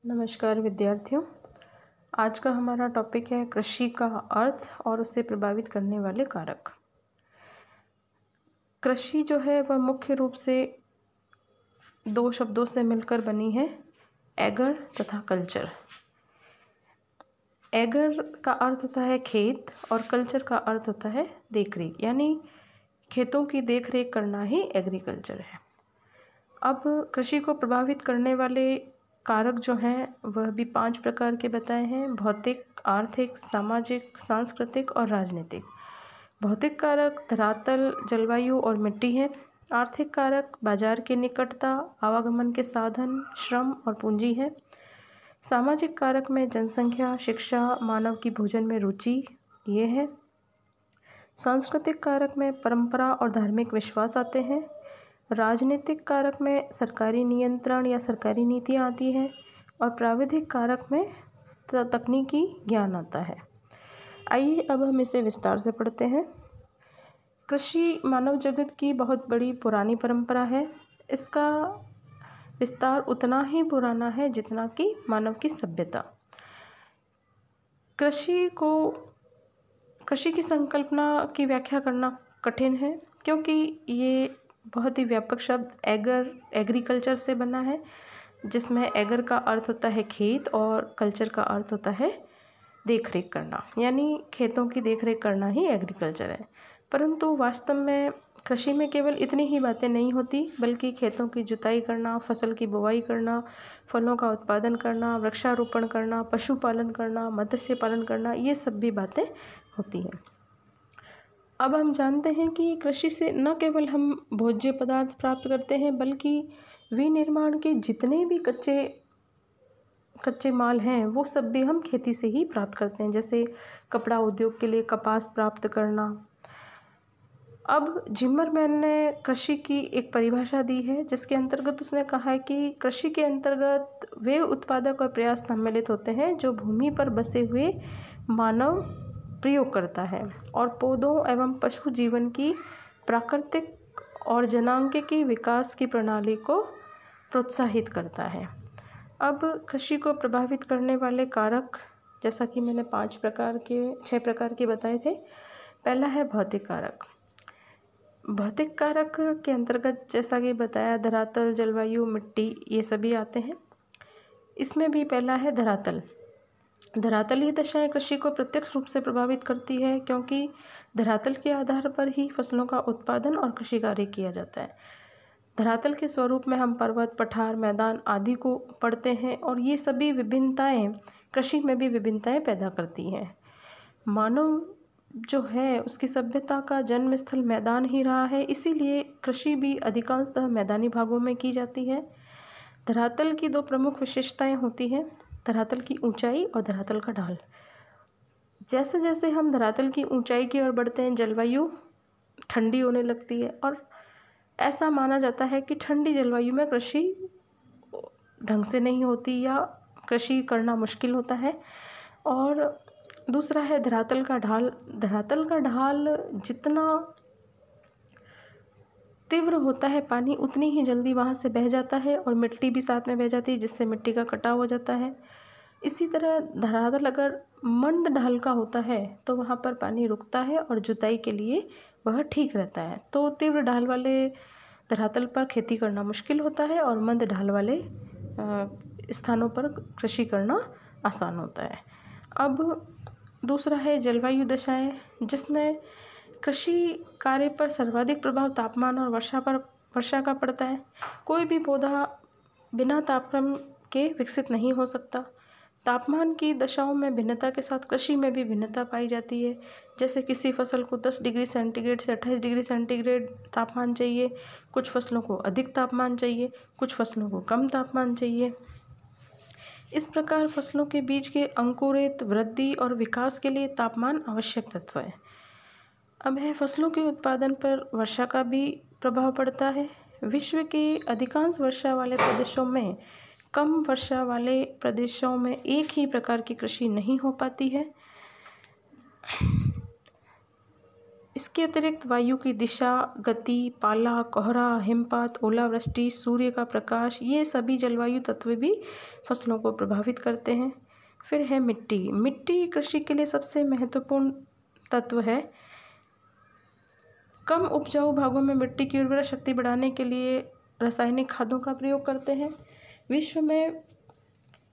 नमस्कार विद्यार्थियों। आज का हमारा टॉपिक है कृषि का अर्थ और उसे प्रभावित करने वाले कारक। कृषि जो है वह मुख्य रूप से दो शब्दों से मिलकर बनी है, एगर तथा कल्चर। एगर का अर्थ होता है खेत और कल्चर का अर्थ होता है देखरेख, यानी खेतों की देखरेख करना ही एग्रीकल्चर है। अब कृषि को प्रभावित करने वाले कारक जो हैं वह भी 5 प्रकार के बताए हैं: भौतिक, आर्थिक, सामाजिक, सांस्कृतिक और राजनीतिक। भौतिक कारक धरातल, जलवायु और मिट्टी है। आर्थिक कारक बाजार की निकटता, आवागमन के साधन, श्रम और पूंजी है। सामाजिक कारक में जनसंख्या, शिक्षा, मानव की भोजन में रुचि ये है। सांस्कृतिक कारक में परंपरा और धार्मिक विश्वास आते हैं। राजनीतिक कारक में सरकारी नियंत्रण या सरकारी नीतियाँ आती हैं और प्राविधिक कारक में तकनीकी ज्ञान आता है। आइए अब हम इसे विस्तार से पढ़ते हैं। कृषि मानव जगत की बहुत बड़ी पुरानी परंपरा है। इसका विस्तार उतना ही पुराना है जितना कि मानव की सभ्यता। कृषि की संकल्पना की व्याख्या करना कठिन है क्योंकि ये बहुत ही व्यापक शब्द एग्रीकल्चर से बना है, जिसमें एगर का अर्थ होता है खेत और कल्चर का अर्थ होता है देखरेख करना, यानी खेतों की देखरेख करना ही एग्रीकल्चर है। परंतु वास्तव में कृषि में केवल इतनी ही बातें नहीं होती, बल्कि खेतों की जुताई करना, फसल की बुवाई करना, फलों का उत्पादन करना, वृक्षारोपण करना, पशुपालन करना, मत्स्य पालन करना, ये सब भी बातें होती हैं। अब हम जानते हैं कि कृषि से न केवल हम भोज्य पदार्थ प्राप्त करते हैं, बल्कि विनिर्माण के जितने भी कच्चे माल हैं वो सब भी हम खेती से ही प्राप्त करते हैं, जैसे कपड़ा उद्योग के लिए कपास प्राप्त करना। अब जिमरमैन ने कृषि की एक परिभाषा दी है, जिसके अंतर्गत उसने कहा है कि कृषि के अंतर्गत वे उत्पादक और प्रयास सम्मिलित होते हैं जो भूमि पर बसे हुए मानव प्रयोग करता है और पौधों एवं पशु जीवन की प्राकृतिक और जनांगीय विकास की प्रणाली को प्रोत्साहित करता है। अब कृषि को प्रभावित करने वाले कारक, जैसा कि मैंने 6 प्रकार के बताए थे। पहला है भौतिक कारक। भौतिक कारक के अंतर्गत जैसा कि बताया धरातल, जलवायु, मिट्टी ये सभी आते हैं। इसमें भी पहला है धरातल। धरातलीय दशाएं कृषि को प्रत्यक्ष रूप से प्रभावित करती है, क्योंकि धरातल के आधार पर ही फसलों का उत्पादन और कृषि कार्य किया जाता है। धरातल के स्वरूप में हम पर्वत, पठार, मैदान आदि को पढ़ते हैं और ये सभी विभिन्नताएं कृषि में भी विभिन्नताएं पैदा करती हैं। मानव जो है उसकी सभ्यता का जन्म स्थल मैदान ही रहा है, इसीलिए कृषि भी अधिकांशतः मैदानी भागों में की जाती है। धरातल की 2 प्रमुख विशेषताएं होती हैं: धरातल की ऊंचाई और धरातल का ढाल। जैसे जैसे हम धरातल की ऊंचाई की ओर बढ़ते हैं, जलवायु ठंडी होने लगती है और ऐसा माना जाता है कि ठंडी जलवायु में कृषि ढंग से नहीं होती या कृषि करना मुश्किल होता है। और दूसरा है धरातल का ढाल। धरातल का ढाल जितना तीव्र होता है, पानी उतनी ही जल्दी वहाँ से बह जाता है और मिट्टी भी साथ में बह जाती है, जिससे मिट्टी का कटाव हो जाता है। इसी तरह धरातल अगर मंद ढाल का होता है तो वहाँ पर पानी रुकता है और जुताई के लिए वह ठीक रहता है। तो तीव्र ढाल वाले धरातल पर खेती करना मुश्किल होता है और मंद ढाल वाले स्थानों पर कृषि करना आसान होता है। अब दूसरा है जलवायु दशाएं, जिसमें कृषि कार्य पर सर्वाधिक प्रभाव तापमान और वर्षा का पड़ता है। कोई भी पौधा बिना तापक्रम के विकसित नहीं हो सकता। तापमान की दशाओं में भिन्नता के साथ कृषि में भी भिन्नता पाई जाती है। जैसे किसी फसल को 10 डिग्री सेंटीग्रेड से 28 डिग्री सेंटीग्रेड तापमान चाहिए, कुछ फसलों को अधिक तापमान चाहिए, कुछ फसलों को कम तापमान चाहिए। इस प्रकार फसलों के बीज के अंकुरित, वृद्धि और विकास के लिए तापमान आवश्यक तत्व है। अब है फसलों के उत्पादन पर वर्षा का भी प्रभाव पड़ता है। विश्व के अधिकांश वर्षा वाले प्रदेशों में कम वर्षा वाले प्रदेशों में एक ही प्रकार की कृषि नहीं हो पाती है। इसके अतिरिक्त वायु की दिशा, गति, पाला, कोहरा, हिमपात, ओलावृष्टि, सूर्य का प्रकाश, ये सभी जलवायु तत्व भी फसलों को प्रभावित करते हैं। फिर है मिट्टी। मिट्टी कृषि के लिए सबसे महत्वपूर्ण तत्व है। कम उपजाऊ भागों में मिट्टी की उर्वरा शक्ति बढ़ाने के लिए रासायनिक खादों का प्रयोग करते हैं। विश्व में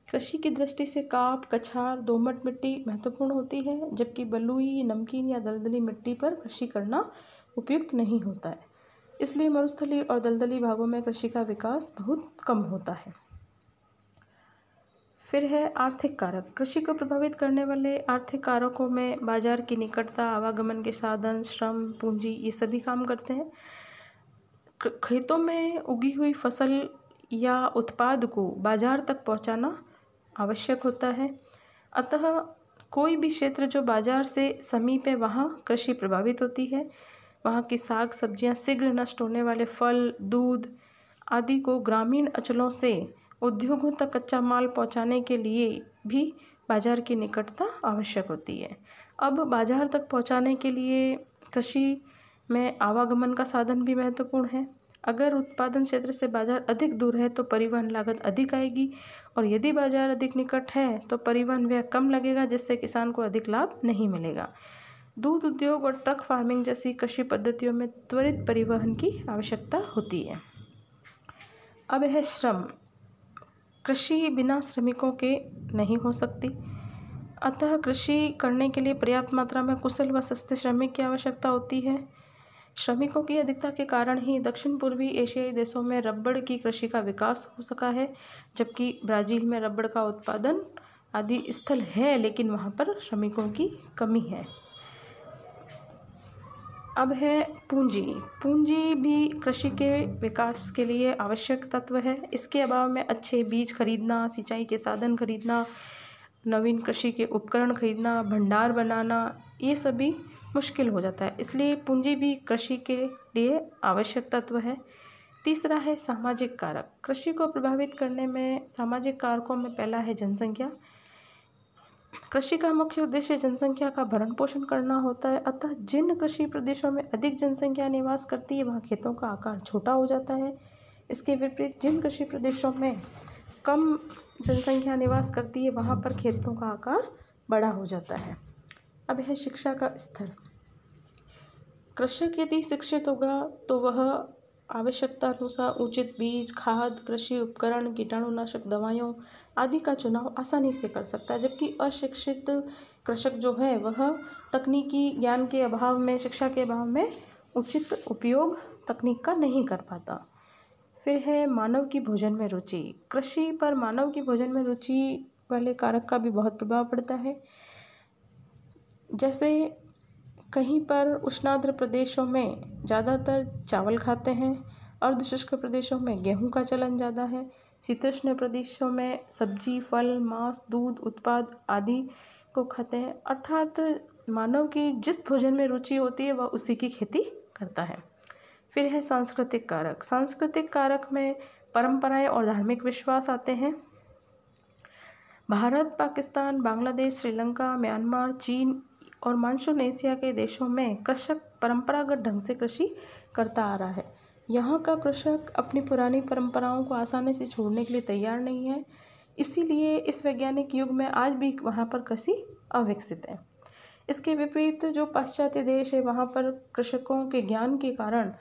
कृषि की दृष्टि से काप, कछार, दोमट मिट्टी महत्वपूर्ण होती है, जबकि बलुई, नमकीन या दलदली मिट्टी पर कृषि करना उपयुक्त नहीं होता है। इसलिए मरुस्थलीय और दलदली भागों में कृषि का विकास बहुत कम होता है। फिर है आर्थिक कारक। कृषि को प्रभावित करने वाले आर्थिक कारकों में बाजार की निकटता, आवागमन के साधन, श्रम, पूंजी, ये सभी काम करते हैं। खेतों में उगी हुई फसल या उत्पाद को बाजार तक पहुंचाना आवश्यक होता है। अतः कोई भी क्षेत्र जो बाजार से समीप है वहाँ कृषि प्रभावित होती है। वहाँ की साग सब्जियाँ, शीघ्र नष्ट होने वाले फल, दूध आदि को ग्रामीण अंचलों से उद्योगों तक कच्चा माल पहुँचाने के लिए भी बाजार की निकटता आवश्यक होती है। अब बाजार तक पहुँचाने के लिए कृषि में आवागमन का साधन भी महत्वपूर्ण है। अगर उत्पादन क्षेत्र से बाजार अधिक दूर है तो परिवहन लागत अधिक आएगी, और यदि बाजार अधिक निकट है तो परिवहन व्यय कम लगेगा, जिससे किसान को अधिक लाभ नहीं मिलेगा। दूध उद्योग और ट्रक फार्मिंग जैसी कृषि पद्धतियों में त्वरित परिवहन की आवश्यकता होती है। अब है श्रम। कृषि बिना श्रमिकों के नहीं हो सकती, अतः कृषि करने के लिए पर्याप्त मात्रा में कुशल व सस्ते श्रमिक की आवश्यकता होती है। श्रमिकों की अधिकता के कारण ही दक्षिण पूर्वी एशियाई देशों में रबड़ की कृषि का विकास हो सका है, जबकि ब्राज़ील में रबड़ का उत्पादन आदि स्थल है, लेकिन वहाँ पर श्रमिकों की कमी है। अब है पूंजी। पूंजी भी कृषि के विकास के लिए आवश्यक तत्व है। इसके अभाव में अच्छे बीज खरीदना, सिंचाई के साधन खरीदना, नवीन कृषि के उपकरण खरीदना, भंडार बनाना, ये सभी मुश्किल हो जाता है। इसलिए पूंजी भी कृषि के लिए आवश्यक तत्व है। तीसरा है सामाजिक कारक। कृषि को प्रभावित करने में सामाजिक कारकों में पहला है जनसंख्या। कृषि का मुख्य उद्देश्य जनसंख्या का भरण पोषण करना होता है, अतः जिन कृषि प्रदेशों में अधिक जनसंख्या निवास करती है वहाँ खेतों का आकार छोटा हो जाता है। इसके विपरीत जिन कृषि प्रदेशों में कम जनसंख्या निवास करती है वहाँ पर खेतों का आकार बड़ा हो जाता है। अब है शिक्षा का स्तर। कृषक यदि शिक्षित होगा तो वह आवश्यकता अनुसार उचित बीज, खाद, कृषि उपकरण, कीटाणुनाशक दवाइयों आदि का चुनाव आसानी से कर सकता है, जबकि अशिक्षित कृषक जो है वह तकनीकी ज्ञान के अभाव में, शिक्षा के अभाव में उचित उपयोग तकनीक का नहीं कर पाता। फिर है मानव की भोजन में रुचि। कृषि पर मानव की भोजन में रुचि वाले कारक का भी बहुत प्रभाव पड़ता है। जैसे कहीं पर उष्णार्द्र प्रदेशों में ज़्यादातर चावल खाते हैं, अर्धशुष्क प्रदेशों में गेहूं का चलन ज़्यादा है, शीतोष्ण प्रदेशों में सब्जी, फल, मांस, दूध उत्पाद आदि को खाते हैं। अर्थात मानव की जिस भोजन में रुचि होती है वह उसी की खेती करता है। फिर है सांस्कृतिक कारक। सांस्कृतिक कारक में परंपराएं और धार्मिक विश्वास आते हैं। भारत, पाकिस्तान, बांग्लादेश, श्रीलंका, म्यांमार, चीन और मानसून एशिया के देशों में कृषक परंपरागत ढंग से कृषि करता आ रहा है। यहाँ का कृषक अपनी पुरानी परंपराओं को आसानी से छोड़ने के लिए तैयार नहीं है, इसीलिए इस वैज्ञानिक युग में आज भी वहाँ पर कृषि अविकसित है। इसके विपरीत जो पाश्चात्य देश है वहाँ पर कृषकों के ज्ञान के कारण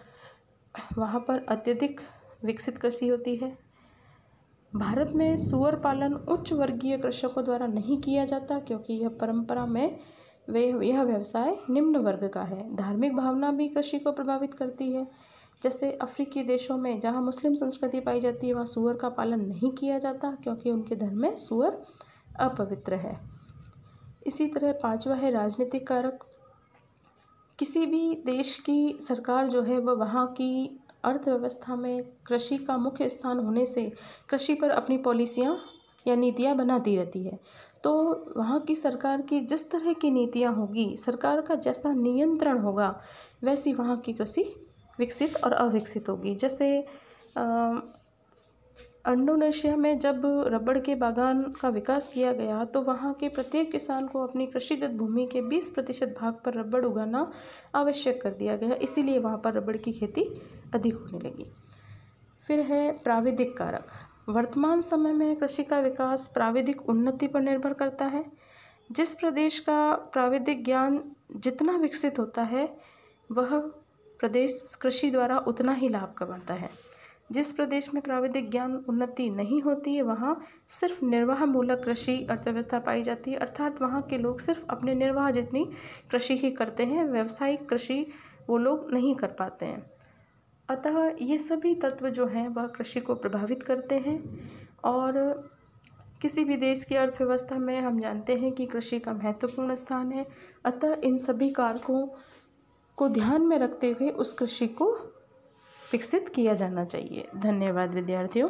वहाँ पर अत्यधिक विकसित कृषि होती है। भारत में सूअर पालन उच्च वर्गीय कृषकों द्वारा नहीं किया जाता, क्योंकि यह परंपरा में यह व्यवसाय निम्न वर्ग का है। धार्मिक भावना भी कृषि को प्रभावित करती है। जैसे अफ्रीकी देशों में जहाँ मुस्लिम संस्कृति पाई जाती है वहाँ सूअर का पालन नहीं किया जाता, क्योंकि उनके धर्म में सूअर अपवित्र है। इसी तरह पांचवा है राजनीतिक कारक। किसी भी देश की सरकार जो है वह वहाँ की अर्थव्यवस्था में कृषि का मुख्य स्थान होने से कृषि पर अपनी पॉलिसियाँ या नीतियाँ बनाती रहती है। तो वहाँ की सरकार की जिस तरह की नीतियाँ होगी, सरकार का जैसा नियंत्रण होगा, वैसी वहाँ की कृषि विकसित और अविकसित होगी। जैसे इंडोनेशिया में जब रबड़ के बागान का विकास किया गया तो वहाँ के प्रत्येक किसान को अपनी कृषिगत भूमि के 20% भाग पर रबड़ उगाना आवश्यक कर दिया गया, इसीलिए वहाँ पर रबड़ की खेती अधिक होने लगी। फिर है प्राविधिक कारक। वर्तमान समय में कृषि का विकास प्राविधिक उन्नति पर निर्भर करता है। जिस प्रदेश का प्राविधिक ज्ञान जितना विकसित होता है वह प्रदेश कृषि द्वारा उतना ही लाभ कमाता है। जिस प्रदेश में प्राविधिक ज्ञान उन्नति नहीं होती है वहाँ सिर्फ निर्वाह मूलक कृषि अर्थव्यवस्था पाई जाती है, अर्थात वहाँ के लोग सिर्फ अपने निर्वाह जितनी कृषि ही करते हैं, व्यावसायिक कृषि वो लोग नहीं कर पाते हैं। अतः ये सभी तत्व जो हैं वह कृषि को प्रभावित करते हैं और किसी भी देश की अर्थव्यवस्था में हम जानते हैं कि कृषि का महत्वपूर्ण स्थान है। अतः इन सभी कारकों को ध्यान में रखते हुए उस कृषि को विकसित किया जाना चाहिए। धन्यवाद विद्यार्थियों।